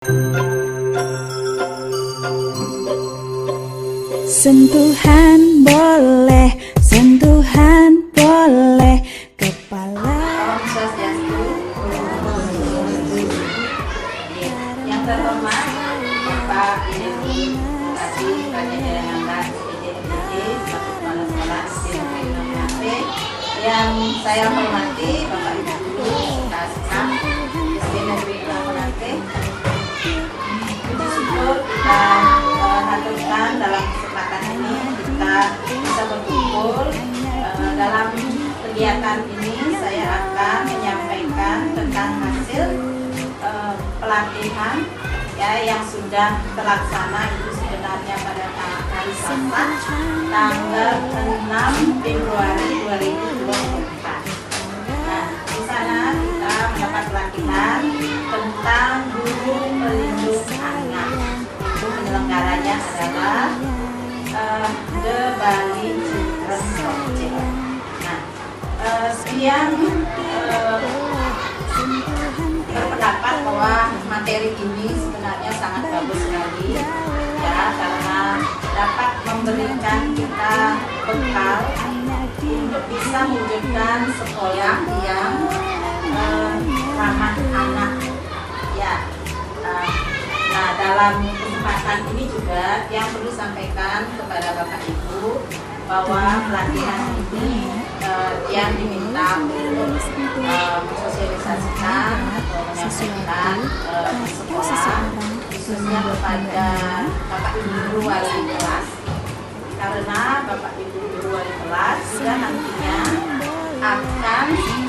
Sentuhan boleh, sentuhan boleh, kepala. Om Swastiastu. Yang terhormat Bapak Ibu Bupati Raja Jaya Ampat SPJ selaku Kepala Sekolah SD Negeri 6 yang saya hormati Bapak Ibu Guru serta staf SD Negeri 6 Puji syukur kita haturkan dalam kesempatan ini kita bisa berkumpul dalam kegiatan ini. Saya akan menyampaikan tentang hasil pelatihan ya yang sudah terlaksana itu sebenarnya pada hari Selasa tanggal 6 Februari 2024. Nah, di sana kita mendapat pelatihan tentang guru pelindung anak. Itu penyelenggaranya adalah The Bali Children Project. Nah, yang berpendapat bahwa materi ini sebenarnya sangat bagus sekali ya, karena dapat memberikan kita bekal untuk bisa mewujudkan sekolah yang ramah anak ya. Nah, dalam kesempatan ini juga yang perlu sampaikan kepada Bapak Ibu bahwa pelatihan ini yang diminta untuk mensosialisasikan atau menyampaikan sekolah khususnya kepada Bapak Ibu guru wali kelas, karena Bapak Ibu guru wali kelas juga nantinya akan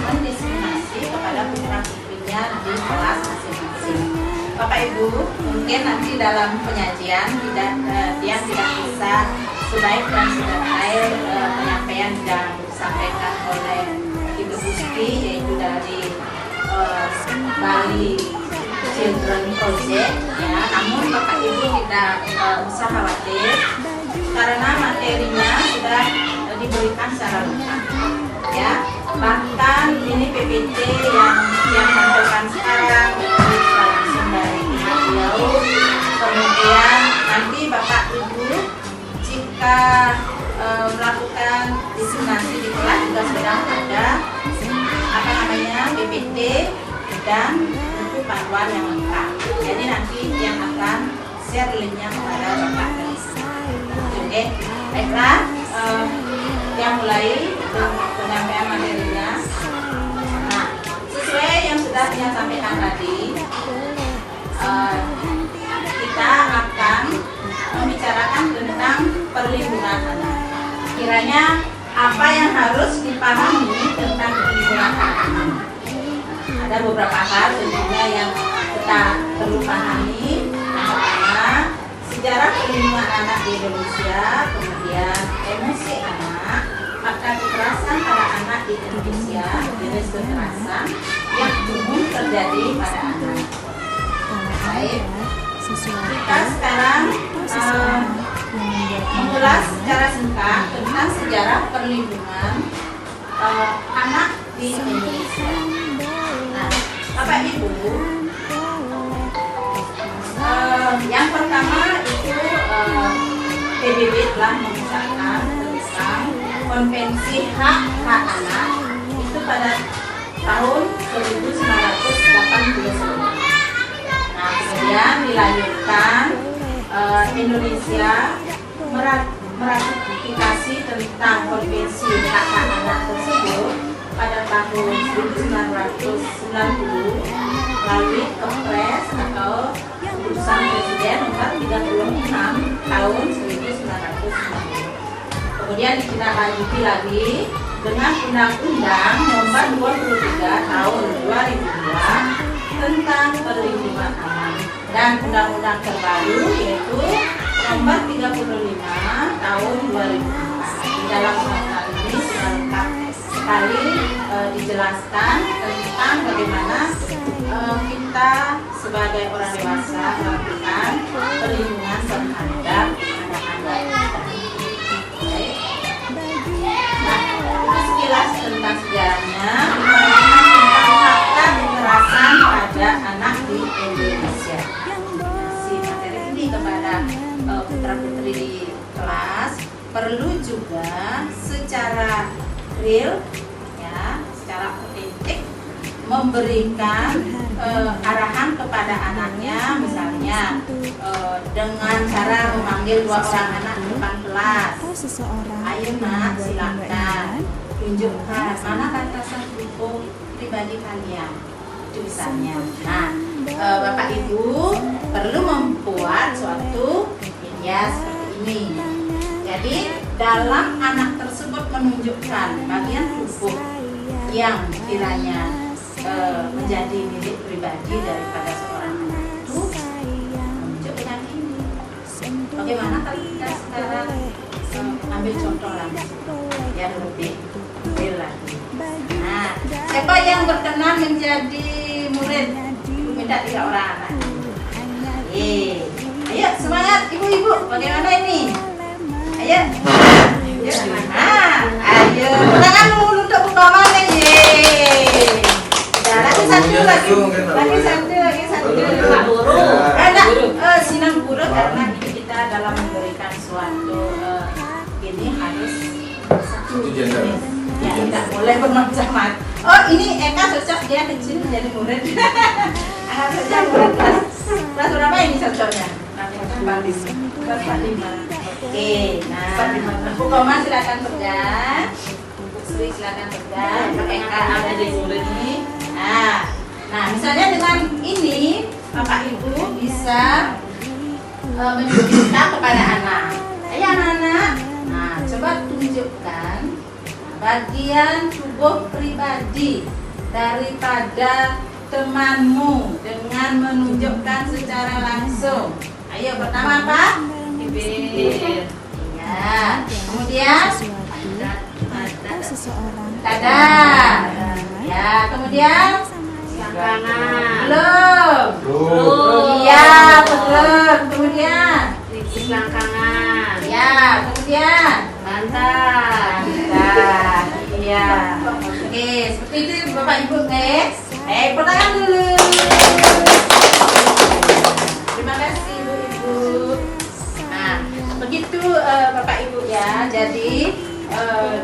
mendiskriminasi kepada putra-putrinya di kelas masing-masing. Bapak Ibu mungkin nanti dalam penyajian dia tidak bisa sebaik dan sedetail penyampaian yang disampaikan oleh Ibu Gusti, yaitu dari Bali Children Project ya. Namun Bapak Ibu tidak usah khawatir karena materinya sudah diberikan secara lengkap ya. Bahkan ini PPT yang disampaikan sekarang langsung dari pihak beliau. Kemudian nanti Bapak Ibu jika melakukan diseminasi di kelas juga sudah ada PPT dan buku panduan yang lengkap. Jadi nanti yang akan share linknya kepada Bapak. Oke, baiklah, yang mulai penyampaian materinya. Nah, sesuai yang sudah saya sampaikan tadi, kita akan membicarakan tentang perlindungan anak. Kiranya apa yang harus dipahami tentang perlindungan anak? Ada beberapa hal tentunya yang kita perlu pahami. Yang pertama, sejarah perlindungan anak di Indonesia, kemudian emosi anak, fakta kekerasan pada anak di Indonesia, jenis kekerasan yang umum terjadi pada anak. Baik, kita sekarang mengulas secara singkat tentang sejarah perlindungan anak di Indonesia. Nah, Bapak Ibu, yang pertama itu PBB telah mengesahkan tentang Konvensi Hak-Hak Anak itu pada tahun 1989. Nah, kemudian dilanjutkan Indonesia meratifikasi tentang Konvensi Hak-Hak Anak tersebut pada tahun 1990 melalui Kepres atau Keputusan Presiden nomor 36 tahun 1990. Kemudian ditindaklanjuti lagi dengan Undang-Undang nomor 23 tahun 2002 tentang perlindungan anak dan undang-undang terbaru yaitu nomor 35 tahun 2004. Di dalam undang-undang ini sudah lengkap sekali dijelaskan tentang bagaimana kita sebagai orang dewasa melakukan perlindungan terhadap anak-anak kita. Nah, itu sekilas tentang sejarahnya. Tentang fakta kekerasan pada anak di Indonesia. di kelas perlu juga secara real, ya, secara otentik memberikan arahan kepada anaknya, misalnya dengan cara memanggil 2 orang anak di depan kelas. Ayo nak, silakan tunjukkan mana batasan hukum pribadi kalian, itu misalnya. Nah, Bapak Ibu perlu membuat suatu media seperti ini. Jadi dalam anak tersebut menunjukkan bagian tubuh yang kiranya menjadi milik pribadi daripada seorang anak itu, menunjuk dengan ini. Bagaimana kalau kita sekarang ambil contoh langsung yang lebih real lagi. Nah, siapa yang berkenan menjadi murid? Ibu minta 3 orang anak. Ayo semangat ibu-ibu, bagaimana ini? Ayo. Ayo, tangan dulu untuk pertama nih. Lagi satu. Ada sinar guru karena kita dalam memberikan suatu ini harus satu jenis. Ya, tidak boleh bermacam-macam. Oh, ini Eka cocok, dia kecil jadi murid. Anak saja murid kelas berapa ini cocoknya? Kelas 5. Oke, nah, Bu Koma silakan kerja. Bu Sri silakan kerja. Eka ada di murid ini. Nah, misalnya dengan ini Bapak Ibu bisa menunjukkan kepada anak. Ayo anak-anak, nah coba tunjukkan bagian tubuh pribadi daripada temanmu dengan menunjukkan secara langsung. Ayo, pertama apa? Bibir. Ya. Kemudian dada. Ya, kemudian selangkangan. Belum. Iya, belum. Kemudian selangkangan. Ya, kemudian bantal. Iya. Oke, seperti itu Bapak Ibu, guys. Pertanyaan dulu. Terima kasih Ibu-ibu. Nah, begitu Bapak Ibu ya. Jadi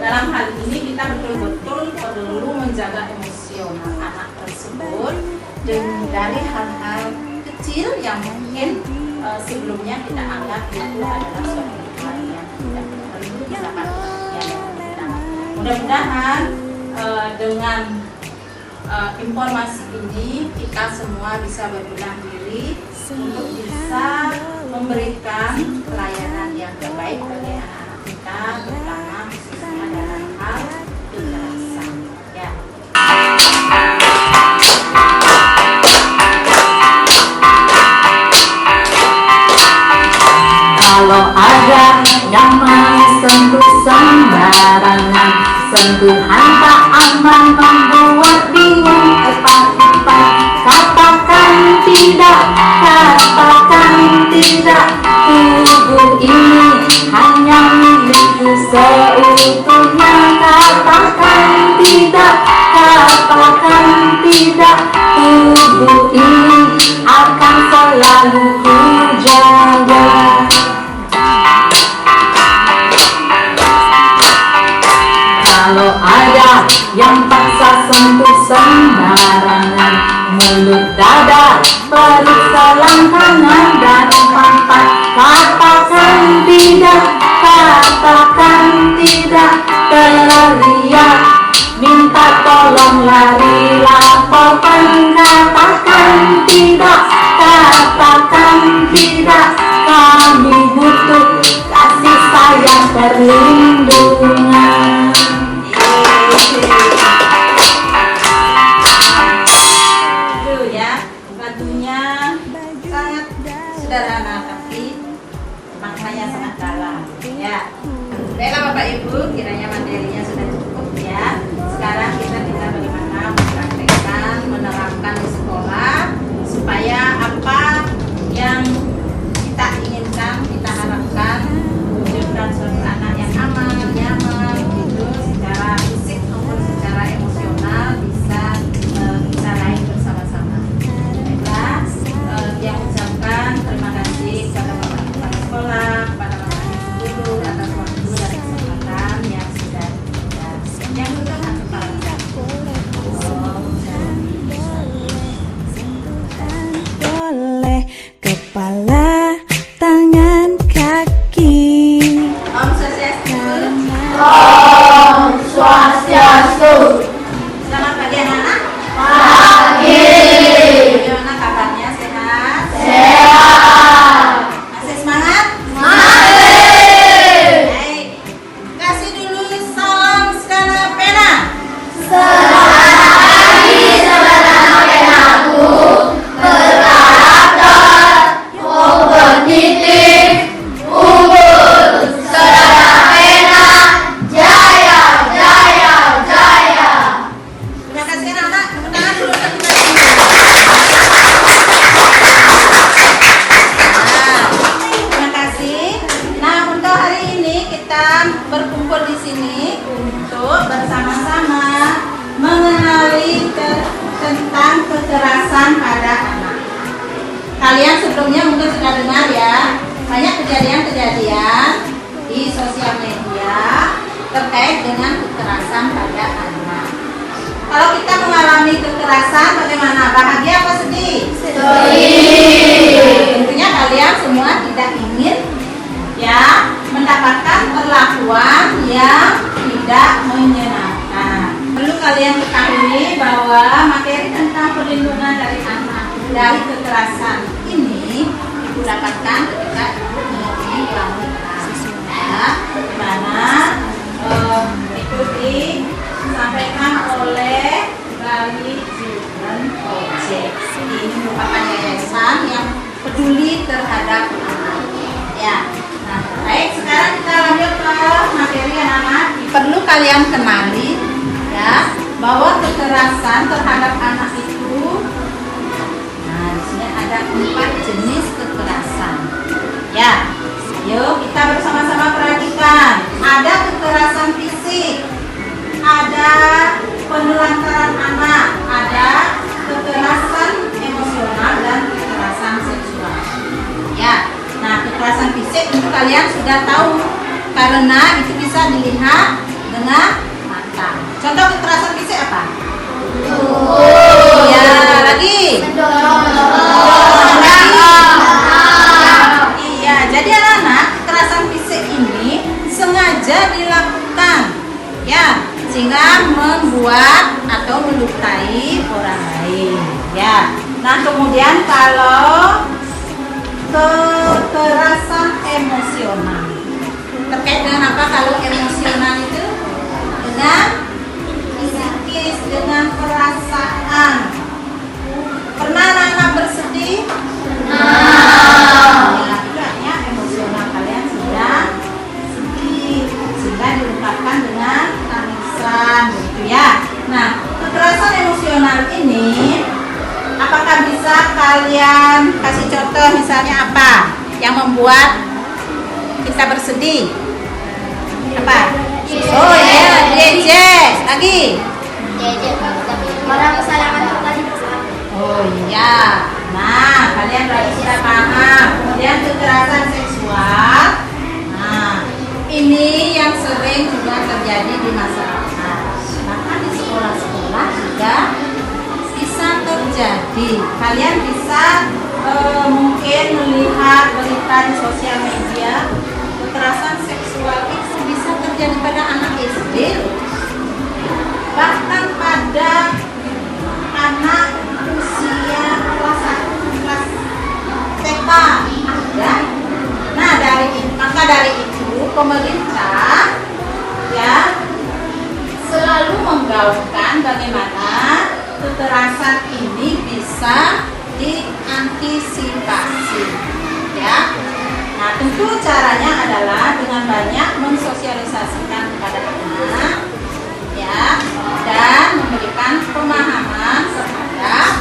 dalam hal ini kita betul-betul perlu menjaga emosional anak tersebut dari hal-hal kecil yang mungkin sebelumnya kita anggap itu adalah suatu hal yang tidak perlu mendapat perhatian yang kita. Mudah-mudahan dengan informasi ini kita semua bisa berbenah diri untuk bisa memberikan pelayanan yang terbaik bagi anak-anak kita, terutama khususnya dalam hal kekerasan. Ya. Kalau ada yang mau sentuh sembarangan, sentuhan tak aman membuat bingung cepat-cepat. Katakan tidak, katakan tidak. Tubuh ini hanya milikku seutuhnya. Katakan tidak, katakan tidak. Tubuh ini akan selalu ku jaga. Kalau ada yang paksa sentuh sembarangan, mulut, dada, perut, selangkangan, dan pantat, katakan tidak, katakan tidak. Teriak, minta tolong, lari, laporkan. Katakan tidak, katakan tidak. Kami butuh kasih sayang, perlindungan. Itu ya, lagunya sangat sederhana tapi maknanya sangat dalam. Ya. Baiklah Bapak Ibu, kiranya materinya sudah cukup ya. Sekarang kita tinggal bagaimana mempraktekkan, menerapkan di sekolah supaya apa yang kita inginkan, kita harapkan wujudkan suatu anak yang aman, nyaman, gitu, secara fisik maupun secara emosional bisa kita raih bersama-sama. Baiklah, yang ucapkan terima kasih kepada Bapak Kepala Sekolah, kepada Bapak kalian sebelumnya mungkin sudah dengar ya, banyak kejadian-kejadian di sosial media terkait dengan kekerasan pada anak. Kalau kita mengalami kekerasan, bagaimana? Bahagia apa sedih? Sedih. Tentunya kalian semua tidak ingin ya mendapatkan perlakuan yang tidak menyenangkan. Perlu kalian ketahui bahwa materi tentang perlindungan dari anak dari kekerasan ini ibu dapatkan ketika ibu menemui wanita. Ya, di mana itu disampaikan oleh Bali Children Project. Ini merupakan yayasan yang peduli terhadap anak. Ya. Nah, baik, sekarang kita lanjut ke materi anak-anak. Perlu kalian kenali ya bahwa kekerasan terhadap anak itu, nah di sini ada 4 jenis kekerasan. Ya, yuk kita bersama-sama perhatikan. Ada kekerasan fisik, ada penelantaran anak, ada kekerasan emosional dan kekerasan seksual. Ya. Nah, kekerasan fisik itu kalian sudah tahu karena itu bisa dilihat dengan mata. Contoh kekerasan fisik apa? Iya, lagi. Iya, jadi anak-anak kekerasan fisik ini sengaja dilakukan ya, sehingga membuat atau melukai orang lain ya. Nah, kemudian kalau kekerasan emosional terkait dengan apa? Kalau emosional itu dengan psikis, dengan perasaan. Pernah anak-anak bersedih? Ya, itu artinya emosional kalian sudah sedih sehingga diungkapkan dengan tangisan gitu ya. Nah, kekerasan emosional ini apakah bisa kalian kasih contoh, misalnya apa yang membuat kita bersedih? Apa? Oh ya, diejek. Lagi? Orang kesalahan tadi. Oh iya. Nah, kalian berarti sudah paham. Kemudian kekerasan seksual. Nah, ini yang sering juga terjadi di masyarakat. Bahkan di sekolah-sekolah juga bisa terjadi. Kalian bisa mungkin melihat berita di sosial media, kekerasan seksual itu bisa terjadi pada anak SD, bahkan pada anak usia kelas 1, kelas TK ada. Nah, dari itu pemerintah ya selalu menggaungkan bagaimana kekerasan ini bisa diantisipasi ya. Nah, tentu caranya adalah dengan banyak mensosialisasikan kepada anak ya, dan memberikan pemahaman terhadap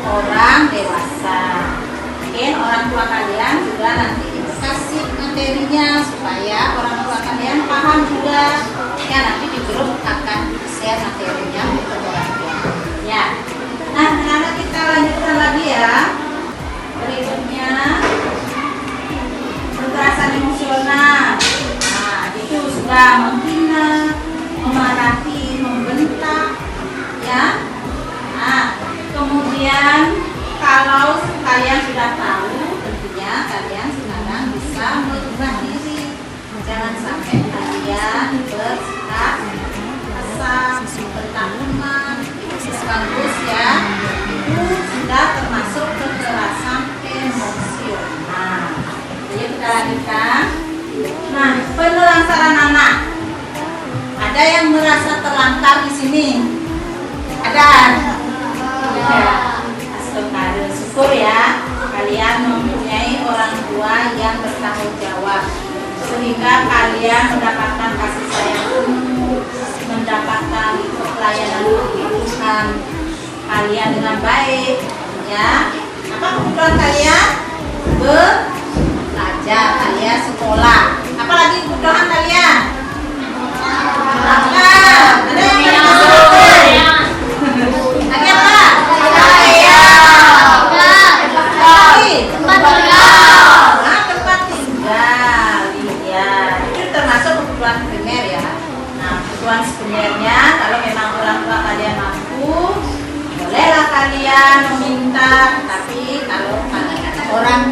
orang dewasa. Mungkin orang tua kalian juga nanti kasih materinya supaya orang tua kalian paham juga ya, nanti di grup akan share materinya ke orang tua ya. Nah, anak-anak kita lanjutkan lagi ya. Berikutnya kekerasan emosional. Nah, itu sudah menghina, memarahi, membentak ya. Nah, kemudian kalau kalian sudah tahu, tentunya kalian sekarang bisa merubah diri. Jangan sampai kalian bersikap kesal, bertakutan. Itu bagus ya. Itu sudah termasuk kekerasan emosional. Jadi kita lanjutkan. Nah, penelantaran anak. Ada yang merasa terlantar di sini? Ada? Ya. Astagfirullah. Syukur ya, kalian mempunyai orang tua yang bertanggung jawab, sehingga kalian mendapatkan kasih sayang penuh, mendapatkan pelayanan kehidupan kalian dengan baik ya. Apa kebutuhan kalian? Belajar alias sekolah. Apalagi kebutuhan kalian? Makan. Ada yang lagi apa? Oh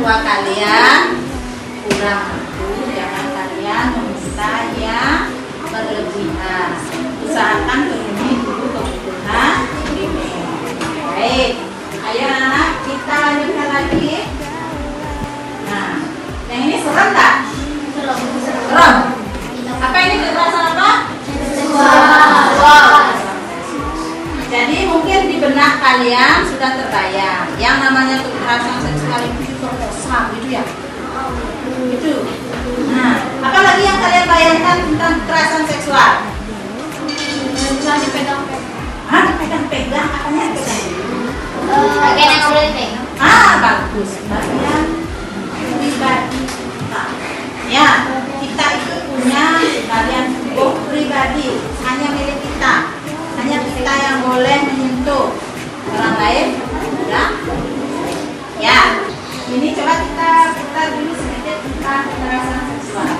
tua kalian kurang mampu, jangan kalian meminta yang berlebihan. Usahakan penuhi dulu kebutuhan primer. Baik, ayo anak, kita lanjutkan lagi. Nah, yang ini serem tak? Serem. Apa ini kekerasan apa? Jadi mungkin di benak kalian sudah terbayang yang namanya kekerasan seksual itu perkosa gitu ya. Itu. Nah, apa lagi yang kalian bayangkan tentang kekerasan seksual? Hah? Pegang-pegang, apanya pegang? Bagian yang boleh pegang. Bagus. Bagian pribadi kita. Ya, kita itu punya bagian tubuh pribadi, hanya milik kita. Hanya kita yang boleh menyentuh orang lain. Ya, ini coba kita putar dulu sedikit tentang kekerasan seksual.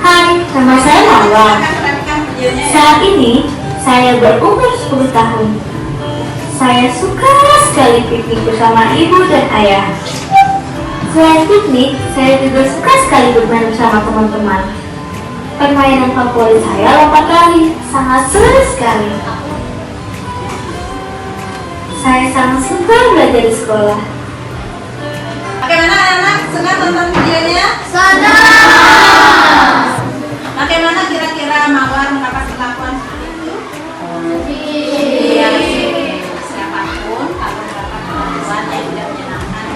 Hai, nama saya Marwa. Silakan perhatikan videonya ya. Saat ini, saya berumur 10 tahun. Saya suka sekali piknik bersama ibu dan ayah. Selain piknik, saya juga suka sekali bermain bersama teman-teman. Permainan favorit saya lompat lari, sangat seru sekali. Saya sangat suka belajar di sekolah. Bagaimana anak-anak? Senang nonton videonya? Bagaimana kira-kira Mawar mendapat perlakuan seperti itu? Iya. Siapapun kalau mendapat perlakuan yang tidak menyenangkan,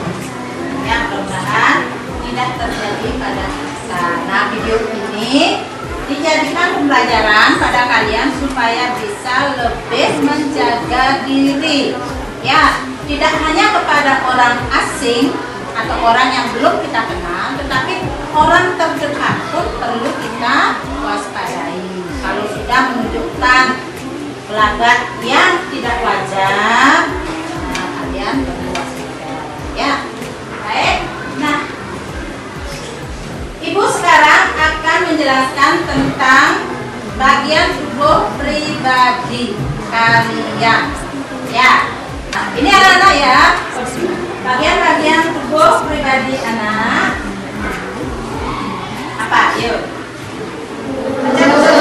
ya mudah-mudahan tidak terjadi pada kita. Nah, video ini dijadikan pembelajaran pada kalian supaya bisa lebih menjaga diri. Ya, tidak hanya kepada orang asing atau orang yang belum kita kenal, tetapi orang terdekat pun perlu kita waspadai. Kalau sudah menunjukkan gelagat yang tidak wajar, nah, kalian perlu waspada. Ya, baik. Nah, Ibu sekarang akan menjelaskan tentang bagian tubuh pribadi kalian. Ya, nah, ini anak-anak ya. Bagian-bagian tubuh pribadi anak. Apa? Yuk. Baca dulu.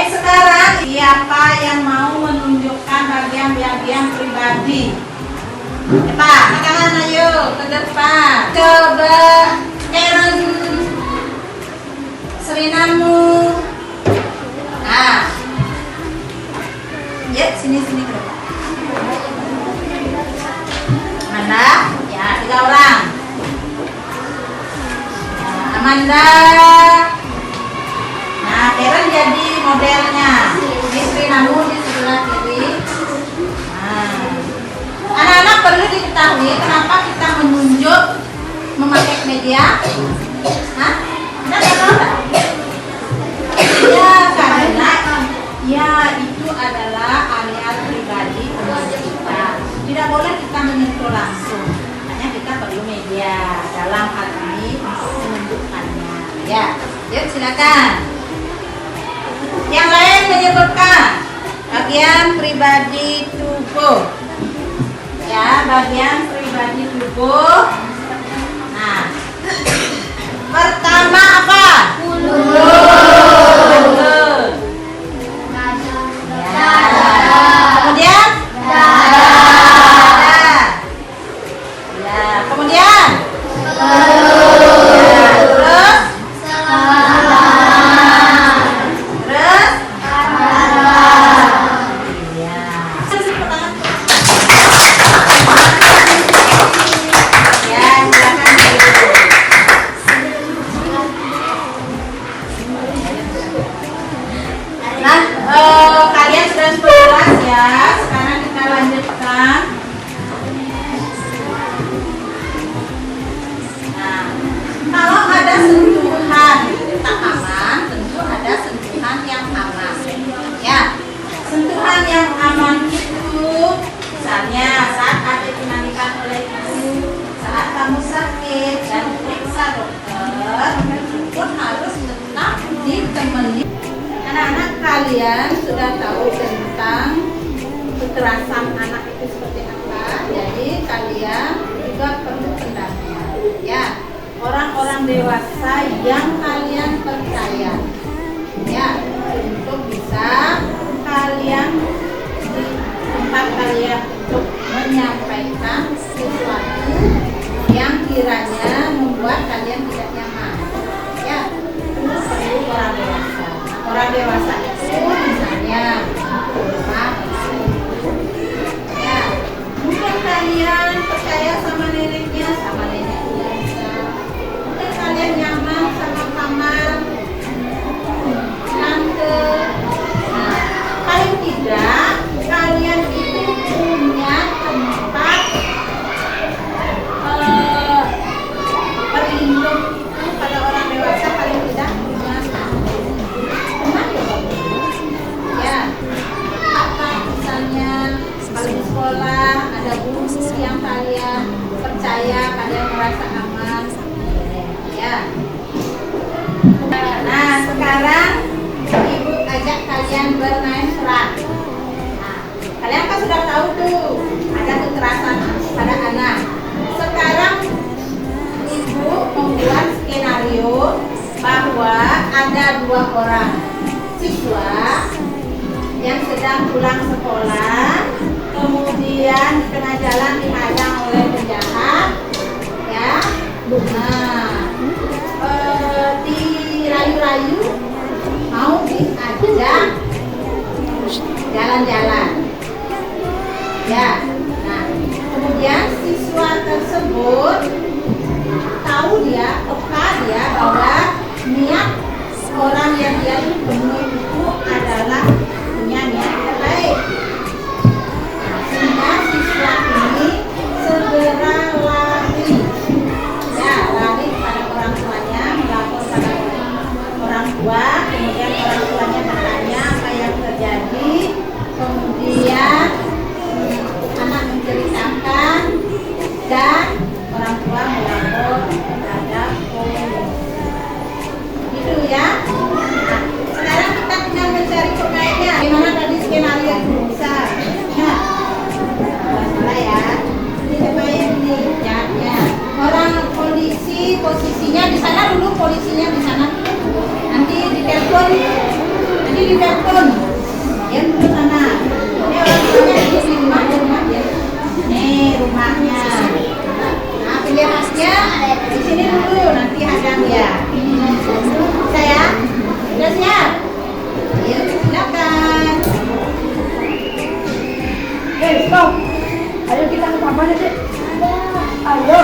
Sekarang siapa yang mau menunjukkan bagian-bagian pribadi? Cepat, tangan ayo ke depan. Coba Aaron Serinamu. Nah, ya sini ke depan. Amanda, ya 3 orang. Nah, Amanda. Nah, Aaron jadi modelnya. Ini Serinamu di sebelah kiri. Nah, anak-anak perlu diketahui kenapa kita menunjuk memakai media. Hah? Anda tahu nggak? Ya, karena ya itu adalah area pribadi kita. Tidak boleh kita menyentuh langsung. Makanya kita perlu media dalam hal ini menunjukkannya. Ya, yuk silakan. Yang lain menyebutkan bagian pribadi tubuh. Ya, bagian pribadi tubuh. Nah, pertama apa? Mulut. Ya. Kemudian? Dada. Ya. Kemudian? Ya. Terus? Terus? Ya. Ya, silakan. kalian sudah tahu tentang kekerasan anak itu seperti apa. Jadi kalian juga perlu pendampingan. Ya, orang-orang dewasa yang kalian percaya. Ya, untuk bisa kalian di tempat kalian untuk menyampaikan sesuatu yang kiranya membuat kalian tidak nyaman. Ya, itu perlu orang dewasa. Orang dewasa itu misalnya ya, mungkin kalian percaya sama neneknya, sama nenek biasa. Mungkin kalian nyaman sama paman, tante. Nah, paling tidak kalian itu punya tempat berlindung itu pada orang dewasa, paling tidak punya teman ya. Apa misalnya kalau di sekolah ada guru yang kalian percaya, kalian merasa aman ya. Nah, sekarang ibu ajak kalian bermain peran. Nah, kalian kan sudah tahu tuh ada kekerasan pada anak. Sekarang ibu membuat skenario bahwa ada 2 orang siswa yang sedang pulang sekolah, kemudian di tengah jalan dihadang oleh penjahat, ya. Nah, dirayu-rayu mau diajak jalan-jalan, ya. Nah, kemudian siswa tersebut tahu dia, peka dia bahwa niat orang yang dia temui itu adalah punya niat terbaik. Nah, sehingga siswa ini segera lari, ya, lari pada orang tuanya, melapor pada orang tua. Kemudian orang tuanya bertanya apa yang terjadi. Kemudian anak menceritakan dan orang tua melapor terhadap polisi. Gitu ya. Nah, sekarang kita tinggal mencari pemainnya. Gimana tadi skenario yang bisa? Nah, mulai ya. Ini pemain nih, ya. Orang polisi posisinya di sana dulu, polisinya di sana. Nanti ditelepon. Ya, di sana. Ini orang tuanya di rumah ya. Nih rumahnya. Nah, penjahatnya di sini dulu, nanti hadang ya. Bisa ya? Sudah siap? Ayo, silakan. Stop. Ayo kita ke kamarnya, Dek. Ayo.